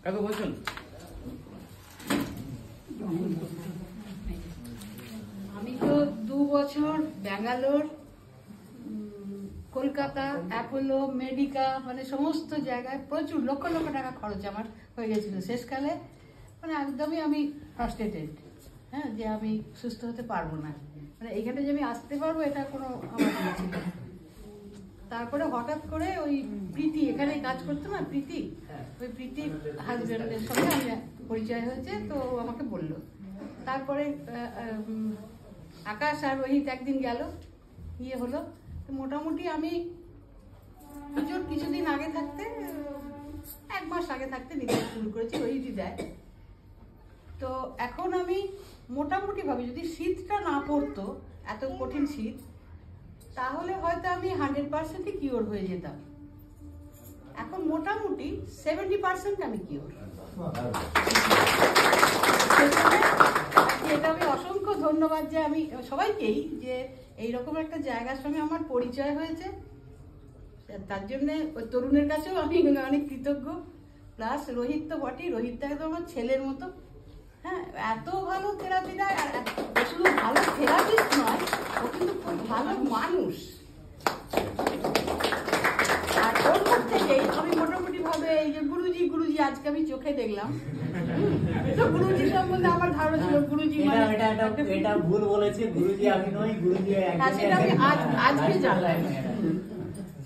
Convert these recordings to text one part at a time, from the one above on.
কাকু বলছেন আমি তো 2 বছর ব্যাঙ্গালোর, কলকাতা, অ্যাপোলো, মেডিকা মানে সমস্ত জায়গায় প্রচুর লক্ষ লক্ষ টাকা খরচ আমার হয়ে গেছিল শেষকালে। মানে একদমই আমি ফ্রাস্ট্রেটেড, হ্যাঁ, যে আমি সুস্থ হতে পারবো না, মানে এখানে যে আমি আসতে পারবো এটা কোনো আমার ইয়ে ছিল না। তারপরে হঠাৎ করে ওই প্রীতি এখানে কাজ করতো না, প্রীতি, ওই প্রীতির হাজব্যান্ডের সঙ্গে আমি পরিচয় হয়েছে, তো আমাকে বললো। তারপরে আকাশ আর রোহিত একদিন গেল, ইয়ে হলো, তো মোটামুটি আমি পুজোর কিছুদিন আগে থাকতে, 1 মাস আগে থাকতে নিতে শুরু করেছি, রোহিতই দেয়। তো এখন আমি মোটামুটি ভাবি যদি শীতটা না পড়তো, এত কঠিন শীত, তাহলে হয়তো আমি 100%ই কিওর হয়ে যেতাম। এখন মোটামুটি 70% আমি কিওর। এটা আমি অসংখ্য ধন্যবাদ যে আমি সবাইকেই, যে এইরকম একটা জায়গার সঙ্গে আমার পরিচয় হয়েছে, তার জন্য ওই তরুণের কাছেও আমি অনেক কৃতজ্ঞ। প্লাস রোহিত তো বটেই, রোহিতটা একদম আমার ছেলের মতো, হ্যাঁ, এত ভালো থেরাপি দেয়। আর শুধু ভালো থেরাপিস্ট নয়, ও কিন্তু খুব ভালো মানুষ। আর ওর কাছ থেকেই আমি মোটামুটি ভাবে এই যে গুরুজি আজকে আমি চোখে দেখলাম, তো গুরুজি সম্বন্ধে আমার ধারণা ছিল গুরুজি মানে এটা ভুল বলেছে, গুরুজি আমি নই, গুরুজি সেটা আমি আজকে জানলাম।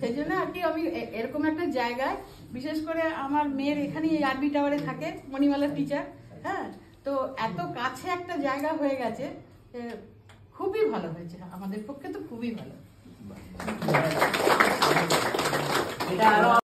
সেই জন্য আর কি আমি এরকম একটা জায়গায়, বিশেষ করে আমার মেয়ের এখানে এই আরবি টাওয়ারে থাকে, মণিমালার টিচার, হ্যাঁ, তো এত কাছে একটা জায়গা হয়ে গেছে, খুবই ভালো হয়েছে, আমাদের পক্ষে তো খুবই ভালো।